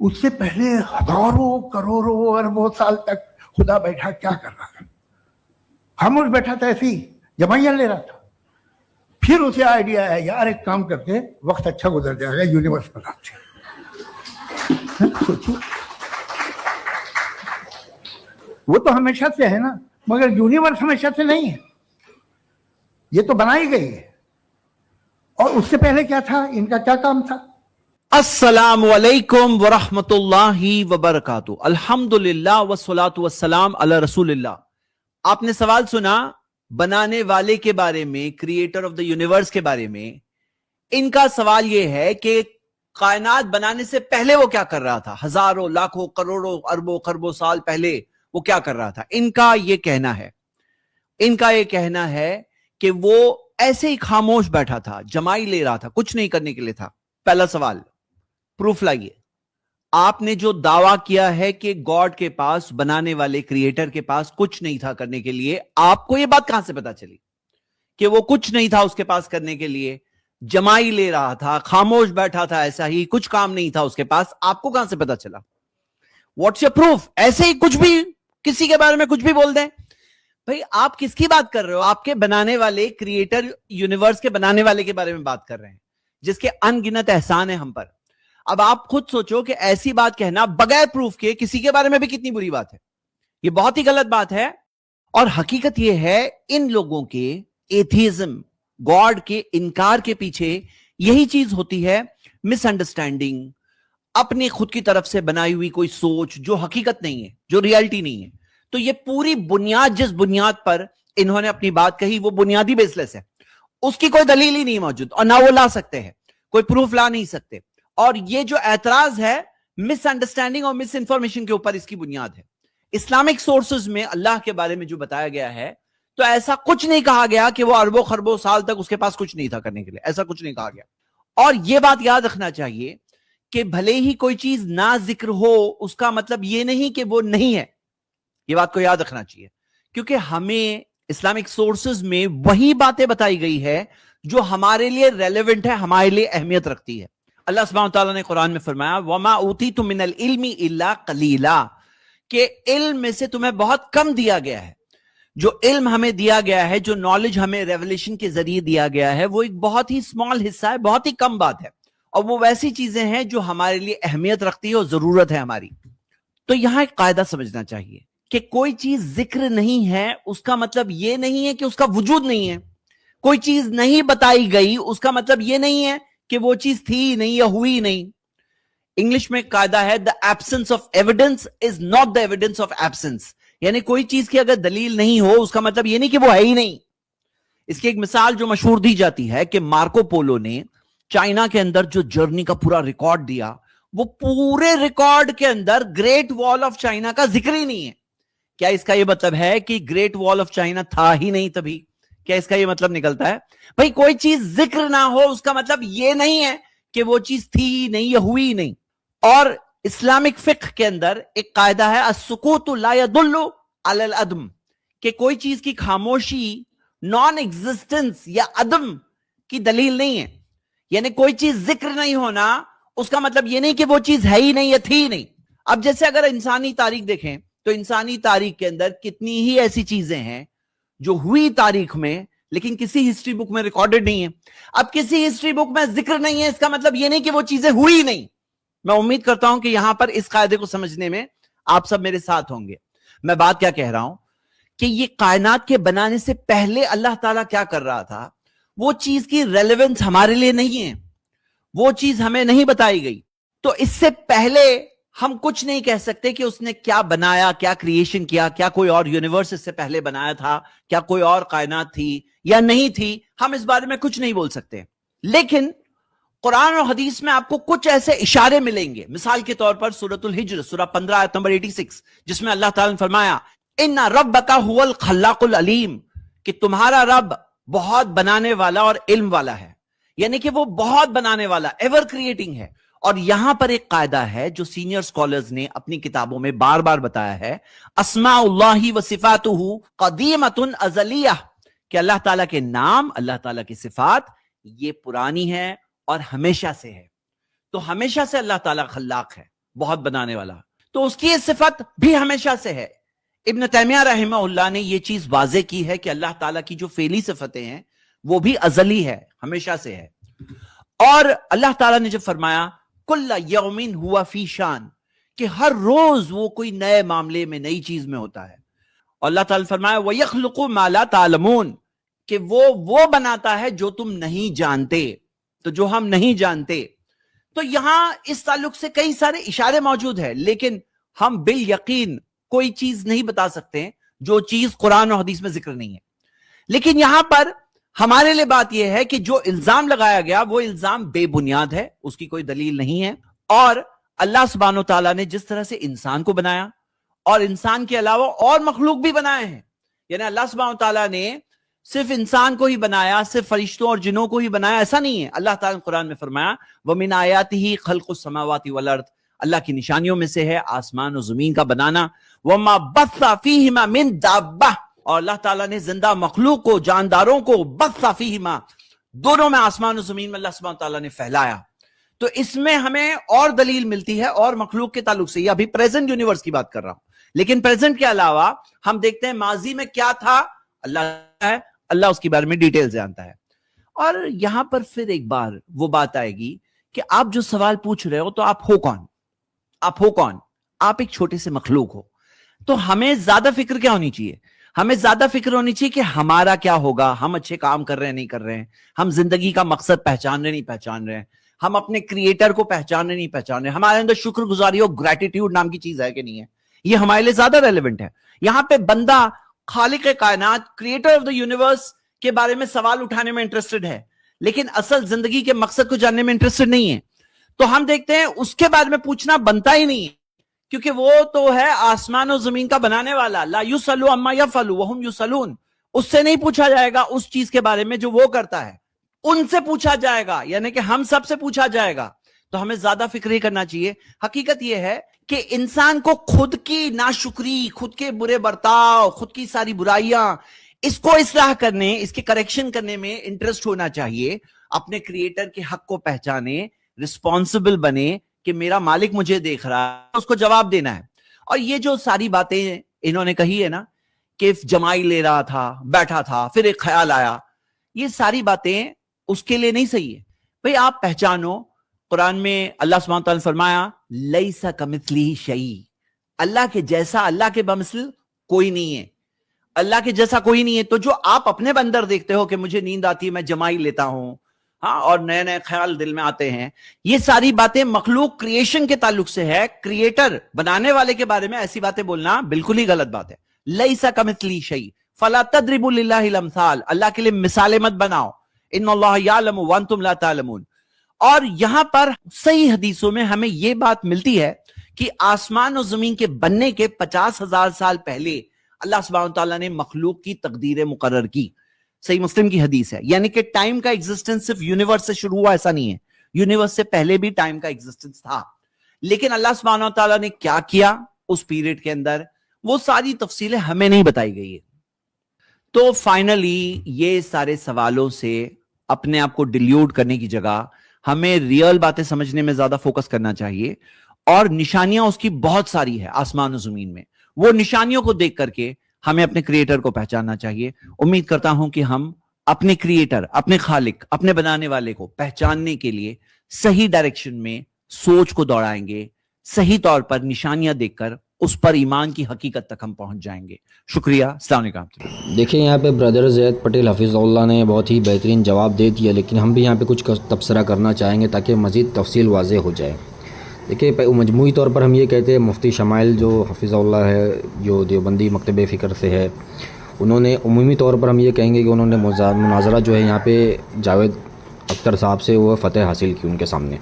اس سے پہلے ہزاروں کروڑوں اربوں سال تک خدا بیٹھا کیا کر رہا تھا؟ خاموش بیٹھا تھا، ایسی جمائیاں لے رہا تھا. پھر اسے آئیڈیا ہے یار ایک کام کرتے وقت اچھا گزر جائے گا، یونیورس بناتے ہیں. سوچو، وہ تو ہمیشہ سے ہے نا، مگر یونیورس ہمیشہ سے نہیں ہے، یہ تو بنائی گئی ہے. اور اس سے پہلے کیا تھا، ان کا کیا کام تھا؟ السلام علیکم ورحمۃ اللہ وبرکاتہ. الحمدللہ والصلاۃ والسلام علی رسول اللہ. آپ نے سوال سنا بنانے والے کے بارے میں، کریٹر آف دا یونیورس کے بارے میں. ان کا سوال یہ ہے کہ کائنات بنانے سے پہلے وہ کیا کر رہا تھا؟ ہزاروں لاکھوں کروڑوں اربوں خربوں سال پہلے وہ کیا کر رہا تھا؟ ان کا یہ کہنا ہے کہ وہ ایسے ہی خاموش بیٹھا تھا، جمائی لے رہا تھا، کچھ نہیں کرنے کے لیے تھا. پہلا سوال، پروف لائیے. آپ نے جو دعویٰ کیا ہے کہ گاڈ کے پاس، بنانے والے کریٹر کے پاس کچھ نہیں تھا کرنے کے لیے، آپ کو یہ بات کہاں سے پتا چلی کہ وہ کچھ نہیں تھا اس کے پاس کرنے کے لیے؟ جمائی لے رہا تھا، خاموش بیٹھا تھا، ایسا ہی کچھ کام نہیں تھا اس کے پاس. آپ کو کہاں سے پتا چلا؟ What's your proof? ایسے ہی کچھ بھی کسی کے بارے میں کچھ بھی بول دیں. بھائی آپ کس کی بات کر رہے ہو؟ آپ کے بنانے والے کریٹر، یونیورس کے بنانے والے کے بارے میں بات کر رہے ہیں، جس کے ان گنت احسان ہیں ہم پر. اب آپ خود سوچو کہ ایسی بات کہنا بغیر پروف کے کسی کے بارے میں بھی کتنی بری بات ہے. یہ بہت ہی غلط بات ہے. اور حقیقت یہ ہے ان لوگوں کے ایتھیزم، گاڈ کے انکار کے پیچھے یہی چیز ہوتی ہے، مس انڈرسٹینڈنگ، اپنی خود کی طرف سے بنائی ہوئی کوئی سوچ جو حقیقت نہیں ہے، جو ریالٹی نہیں ہے. تو یہ پوری بنیاد، جس بنیاد پر انہوں نے اپنی بات کہی، وہ بنیادی بیس لیس ہے. اس کی کوئی دلیل ہی نہیں موجود، اور نہ وہ لا سکتے ہیں، کوئی پروف لا نہیں سکتے. اور یہ جو اعتراض ہے مس انڈرسٹینڈنگ اور مس انفارمیشن کے اوپر، اس کی بنیاد ہے. اسلامک سورسز میں اللہ کے بارے میں جو بتایا گیا ہے، تو ایسا کچھ نہیں کہا گیا کہ وہ اربوں خربوں سال تک اس کے پاس کچھ نہیں تھا کرنے کے لیے. ایسا کچھ نہیں کہا گیا. اور یہ بات یاد رکھنا چاہیے کہ بھلے ہی کوئی چیز نہ ذکر ہو، اس کا مطلب یہ نہیں کہ وہ نہیں ہے. یہ بات کو یاد رکھنا چاہیے، کیونکہ ہمیں اسلامک سورسز میں وہی باتیں بتائی گئی ہے جو ہمارے لیے ریلیونٹ ہے، ہمارے لیے اہمیت رکھتی ہے. اللہ سبحانہ وتعالیٰ نے قرآن میں فرمایا وَمَا أُوتِيتُم مِّنَ الْعِلْمِ إِلَّا قَلِيلًا، کہ علم میں سے تمہیں بہت کم دیا گیا ہے. جو علم ہمیں دیا گیا ہے، جو نالج ہمیں ریولیشن کے ذریعے دیا گیا ہے، وہ ایک بہت ہی اسمال حصہ ہے، بہت ہی کم بات ہے. اور وہ ویسی چیزیں ہیں جو ہمارے لیے اہمیت رکھتی ہے اور ضرورت ہے ہماری. تو یہاں ایک قاعدہ سمجھنا چاہیے کہ کوئی چیز ذکر نہیں ہے اس کا مطلب یہ نہیں ہے کہ اس کا وجود نہیں ہے. کوئی چیز نہیں بتائی گئی اس کا مطلب یہ نہیں ہے کہ وہ چیز تھی نہیں یا ہوئی نہیں. انگلش میں قاعدہ ہے the absence of evidence is not the evidence of absence. یعنی کوئی چیز کی اگر دلیل نہیں ہو اس کا مطلب یہ نہیں کہ وہ ہے ہی نہیں. اس کی ایک مثال جو مشہور دی جاتی ہے کہ مارکو پولو نے چائنا کے اندر جو جرنی کا پورا ریکارڈ دیا، وہ پورے ریکارڈ کے اندر گریٹ وال آف چائنا کا ذکر ہی نہیں ہے. کیا اس کا یہ مطلب ہے کہ گریٹ وال آف چائنا تھا ہی نہیں تبھی؟ کیا اس کا یہ مطلب نکلتا ہے؟ بھائی کوئی چیز ذکر نہ ہو اس کا مطلب یہ نہیں ہے کہ وہ چیز تھی ہی نہیں یا ہوئی نہیں. اور اسلامک فقہ کے اندر ایک قاعدہ ہے السکوت لا يدل علی العدم، کہ کوئی چیز کی خاموشی نان ایگزسٹنس یا عدم کی دلیل نہیں ہے. یعنی کوئی چیز ذکر نہیں ہونا اس کا مطلب یہ نہیں کہ وہ چیز ہے ہی نہیں یا تھی ہی نہیں. اب جیسے اگر انسانی تاریخ دیکھیں تو انسانی تاریخ کے اندر کتنی ہی ایسی چیزیں ہیں جو ہوئی تاریخ میں لیکن کسی ہسٹری بک میں ریکارڈڈ نہیں ہے. اب کسی ہسٹری بک میں ذکر نہیں ہے اس کا مطلب یہ نہیں کہ وہ چیزیں ہوئی نہیں. میں امید کرتا ہوں کہ یہاں پر اس قاعدے کو سمجھنے میں آپ سب میرے ساتھ ہوں گے. میں بات کیا کہہ رہا ہوں کہ یہ کائنات کے بنانے سے پہلے اللہ تعالیٰ کیا کر رہا تھا، وہ چیز کی ریلیونس ہمارے لیے نہیں ہے، وہ چیز ہمیں نہیں بتائی گئی. تو اس سے پہلے ہم کچھ نہیں کہہ سکتے کہ اس نے کیا بنایا، کیا کریشن کیا، کیا کوئی اور یونیورس اس سے پہلے بنایا تھا، کیا کوئی اور کائنات تھی یا نہیں تھی. ہم اس بارے میں کچھ نہیں بول سکتے. لیکن قرآن اور حدیث میں آپ کو کچھ ایسے اشارے ملیں گے. مثال کے طور پر سورۃ الحجر سورہ 15 آیت نمبر 86، جس میں اللہ تعالیٰ نے فرمایا ان ربک هو الخلاق العلیم، کہ تمہارا رب بہت بنانے والا اور علم والا ہے. یعنی کہ وہ بہت بنانے والا، ایور کریٹنگ ہے. اور یہاں پر ایک قاعدہ ہے جو سینئر سکولرز نے اپنی کتابوں میں بار بار بتایا ہے، اسماء اللہ و صفاتہ قدیمۃ ازلیہ، کہ اللہ تعالیٰ کے نام، اللہ تعالیٰ کی صفات یہ پرانی ہے اور ہمیشہ سے ہے. تو ہمیشہ سے اللہ تعالیٰ خلاق ہے، بہت بنانے والا. تو اس کی یہ صفت بھی ہمیشہ سے ہے. ابن تیمیہ رحمہ اللہ نے یہ چیز واضح کی ہے کہ اللہ تعالیٰ کی جو فعلی صفتیں ہیں وہ بھی ازلی ہے, ہمیشہ سے ہے. اور اللہ تعالیٰ نے جب فرمایا کل یوم ہوا فی شان, کہ ہر روز وہ کوئی نئے معاملے میں, نئی چیز میں ہوتا ہے. اور اللہ تعالیٰ نے فرمایا وَيَخْلُقُ مَا لَا تَعْلَمُونَ, کہ وہ بناتا ہے جو تم نہیں جانتے, تو جو ہم نہیں جانتے. تو یہاں اس تعلق سے کئی سارے اشارے موجود ہیں, لیکن ہم بالیقین کوئی چیز نہیں بتا سکتے جو چیز قرآن اور حدیث میں ذکر نہیں ہے. لیکن یہاں پر ہمارے لیے بات یہ ہے کہ جو الزام لگایا گیا وہ الزام بے بنیاد ہے, اس کی کوئی دلیل نہیں ہے. اور اللہ سبحانہ و تعالیٰ نے جس طرح سے انسان کو بنایا اور انسان کے علاوہ اور مخلوق بھی بنائے ہیں, یعنی اللہ سبحانہ و تعالیٰ نے صرف انسان کو ہی بنایا, صرف فرشتوں اور جنوں کو ہی بنایا, ایسا نہیں ہے. اللہ تعالیٰ نے قرآن میں فرمایا وَمِنْ آیَاتِهِ خَلْقُ السَّمَاوَاتِ وَالْأَرْضِ, اللہ کی نشانیوں میں سے ہے آسمان و زمین کا بنانا. وَمَا بَثَّ فِيهِمَا مِن دَابَّةٍ, اور اللہ تعالیٰ نے زندہ مخلوق کو, جانداروں کو, بَثَّ فِيهِمَا, دونوں میں, آسمان و زمین میں اللہ سبحانہ تعالیٰ نے پھیلایا. تو اس میں ہمیں اور دلیل ملتی ہے اور مخلوق کے تعلق سے. یہ ابھی پریزنٹ یونیورس کی بات کر رہا ہوں, لیکن پریزنٹ کے علاوہ ہم دیکھتے ہیں ماضی میں کیا تھا, اللہ ہے, اللہ اس کے بارے میں ڈیٹیل جانتا ہے. اور یہاں پر پھر ایک بار وہ بات آئے گی کہ آپ جو سوال پوچھ رہے ہو تو آپ ہو کون, آپ ہو کون, آپ ایک چھوٹے سے مخلوق ہو. تو ہمیں زیادہ فکر کیا ہونی چاہیے, ہمیں زیادہ فکر ہونی چاہیے کہ ہمارا کیا ہوگا, ہم اچھے کام کر رہے ہیں نہیں کر رہے ہیں, ہم زندگی کا مقصد پہچان رہے نہیں پہچان رہے ہیں, ہم اپنے کریٹر کو پہچان رہے نہیں پہچان رہے, ہمارے اندر شکر گزاری اور گریٹیٹیوڈ نام کی چیز ہے کہ نہیں ہے. یہ ہمارے لیے زیادہ ریلیونٹ ہے. یہاں پہ بندہ خالق کائنات, کریٹر آف دا یونیورس کے بارے میں سوال اٹھانے میں انٹرسٹڈ ہے, لیکن اصل زندگی کے مقصد کو جاننے میں انٹرسٹڈ نہیں ہے. تو ہم دیکھتے ہیں اس کے بارے میں پوچھنا بنتا ہی نہیں ہے, کیونکہ وہ تو ہے آسمان و زمین کا بنانے والا. لا یسأل عما یفعل وہم یسألون, اس سے نہیں پوچھا جائے گا اس چیز کے بارے میں جو وہ کرتا ہے, ان سے پوچھا جائے گا, یعنی کہ ہم سب سے پوچھا جائے گا. تو ہمیں زیادہ فکر ہی کرنا چاہیے. حقیقت یہ ہے کہ انسان کو خود کی ناشکری, خود کے برے برتاؤ, خود کی ساری برائیاں, اس کو اصلاح کرنے, اس کے کریکشن کرنے میں انٹرسٹ ہونا چاہیے. اپنے کریٹر کے حق کو پہچانے, رسپانسبل بنے کہ میرا مالک مجھے دیکھ رہا ہے, اس کو جواب دینا ہے. اور یہ جو ساری باتیں انہوں نے کہی ہے نا کہ جمائی لے رہا تھا, بیٹھا تھا, پھر ایک خیال آیا, یہ ساری باتیں اس کے لیے نہیں صحیح ہے. بھئی آپ پہچانو, قرآن میں اللہ سبحانہ وتعالیٰ نے فرمایا لیس کمثلہ شیء, اللہ کے جیسا, اللہ کے بمثل کوئی نہیں ہے, اللہ کے جیسا کوئی نہیں ہے. تو جو آپ اپنے اندر دیکھتے ہو کہ مجھے نیند آتی ہے میں جمائی لیتا ہوں, ہاں, اور نئے نئے خیال دل میں آتے ہیں, یہ ساری باتیں مخلوق کریشن کے تعلق سے ہے. کریٹر بنانے والے کے بارے میں ایسی باتیں بولنا بالکل ہی غلط بات ہے. لیس کمثلہ شیء فلا تضربوا للہ الامثال, اللہ کے لیے مثالیں مت بناؤ. ان اللہ یعلم وانتم لا تعلمون. اور یہاں پر صحیح حدیثوں میں ہمیں یہ بات ملتی ہے کہ آسمان و زمین کے بننے کے 50,000 سال پہلے اللہ سبحانہ تعالیٰ نے مخلوق کی تقدیر مقرر کی. صحیح مسلم کی حدیث ہے. یعنی کہ ٹائم کا ایگزسٹنس صرف یونیورس سے شروع ہوا ایسا نہیں ہے, یونیورس سے پہلے بھی ٹائم کا ایگزسٹنس تھا. لیکن اللہ سبحانہ تعالیٰ نے کیا کیا اس پیریڈ کے اندر, وہ ساری تفصیلیں ہمیں نہیں بتائی گئی ہے. تو فائنلی یہ سارے سوالوں سے اپنے آپ کو ڈیلیوٹ کرنے کی جگہ ہمیں ریئل باتیں سمجھنے میں زیادہ فوکس کرنا چاہیے. اور نشانیاں اس کی بہت ساری ہے آسمان و زمین میں, وہ نشانیوں کو دیکھ کر کے ہمیں اپنے کریٹر کو پہچاننا چاہیے. امید کرتا ہوں کہ ہم اپنے کریٹر, اپنے خالق, اپنے بنانے والے کو پہچاننے کے لیے صحیح ڈائریکشن میں سوچ کو دوڑائیں گے, صحیح طور پر نشانیاں دیکھ کر اس پر ایمان کی حقیقت تک ہم پہنچ جائیں گے. شکریہ. السلام علیکم. دیکھیں یہاں پہ برادر زید پٹیل حفظ اللہ نے بہت ہی بہترین جواب دے دیا, لیکن ہم بھی یہاں پہ کچھ تبصرہ کرنا چاہیں گے تاکہ مزید تفصیل واضح ہو جائے. دیکھیں مجموعی طور پر ہم یہ کہتے ہیں مفتی شمائل جو حفظ اللہ ہے, جو دیوبندی مکتب فکر سے ہے, انہوں نے عمومی طور پر ہم یہ کہیں گے کہ انہوں نے مناظرہ جو ہے یہاں پہ جاوید اختر صاحب سے وہ فتح حاصل کی ان کے سامنے.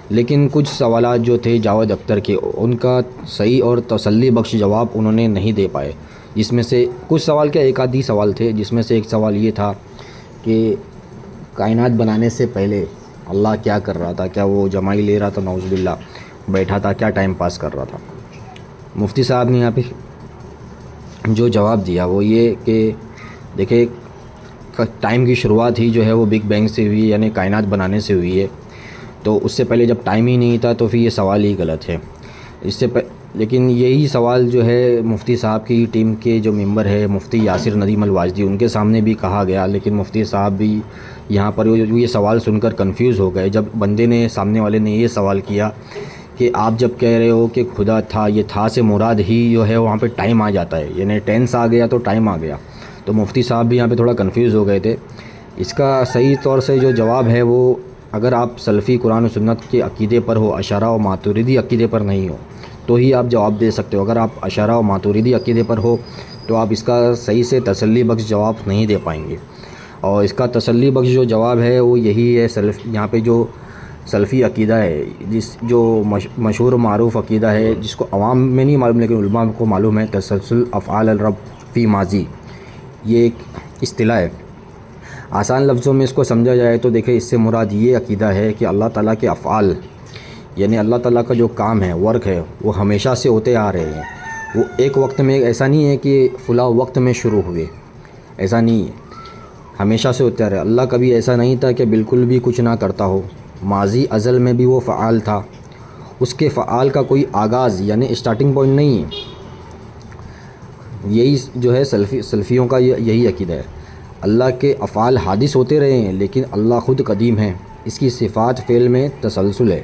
لیکن کچھ سوالات جو تھے جاوید اختر کے, ان کا صحیح اور تسلی بخش جواب انہوں نے نہیں دے پائے. جس میں سے کچھ سوال کیا, ایک آدھی سوال تھے, جس میں سے ایک سوال یہ تھا کہ کائنات بنانے سے پہلے اللہ کیا کر رہا تھا, کیا وہ جمائی لے رہا تھا, نعوذ باللہ, بیٹھا تھا, کیا ٹائم پاس کر رہا تھا. مفتی صاحب نے یہاں پہ جو جواب دیا وہ یہ کہ دیکھیں ٹائم کی شروعات ہی جو ہے وہ بگ بینگ سے ہوئی, یعنی کائنات بنانے سے ہوئی ہے. تو اس سے پہلے جب ٹائم ہی نہیں تھا تو پھر یہ سوال ہی غلط ہے. لیکن یہی سوال جو ہے مفتی صاحب کی ٹیم کے جو ممبر ہے مفتی یاسر ندیم الواجدی، ان کے سامنے بھی کہا گیا، لیکن مفتی صاحب بھی یہاں پر یہ سوال سن کر کنفیوز ہو گئے جب بندے نے، سامنے والے نے یہ سوال کیا کہ آپ جب کہہ رہے ہو کہ خدا تھا، یہ تھا سے مراد ہی جو ہے وہاں پہ ٹائم آ جاتا ہے، یعنی ٹینس آ گیا تو ٹائم آ گیا. تو مفتی صاحب بھی یہاں پہ تھوڑا کنفیوز ہو گئے تھے. اس کا صحیح طور سے جو جواب ہے وہ، اگر آپ سلفی قرآن و سنت کے عقیدے پر ہو، اشاعرہ و ماتریدی عقیدے پر نہیں ہو تو ہی آپ جواب دے سکتے ہو. اگر آپ اشاعرہ و ماتریدی عقیدے پر ہو تو آپ اس کا صحیح سے تسلی بخش جواب نہیں دے پائیں گے. اور اس کا تسلی بخش جو جواب ہے وہ یہی ہے، یہاں پہ جو سلفی عقیدہ ہے، جو مشہور و معروف عقیدہ ہے، جس کو عوام میں نہیں معلوم لیکن علماء کو معلوم ہے، تسلسل افعال الرب فی ماضی، یہ ایک اصطلاح ہے. آسان لفظوں میں اس کو سمجھا جائے تو دیکھیں، اس سے مراد یہ عقیدہ ہے کہ اللہ تعالیٰ کے افعال، یعنی اللہ تعالیٰ کا جو کام ہے، ورک ہے، وہ ہمیشہ سے ہوتے آ رہے ہیں. وہ ایک وقت میں، ایسا نہیں ہے کہ فلاں وقت میں شروع ہوئے، ایسا نہیں ہے، ہمیشہ سے ہوتے آ رہے. اللہ کبھی ایسا نہیں تھا کہ بالکل بھی کچھ نہ کرتا ہو، ماضی ازل میں بھی وہ فعال تھا. اس کے فعال کا کوئی آغاز یعنی اسٹارٹنگ پوائنٹ نہیں ہے. یہی جو ہے سلفیوں کا یہی عقیدہ ہے. اللہ کے افعال حادث ہوتے رہے ہیں لیکن اللہ خود قدیم ہے، اس کی صفات فعل میں تسلسل ہے.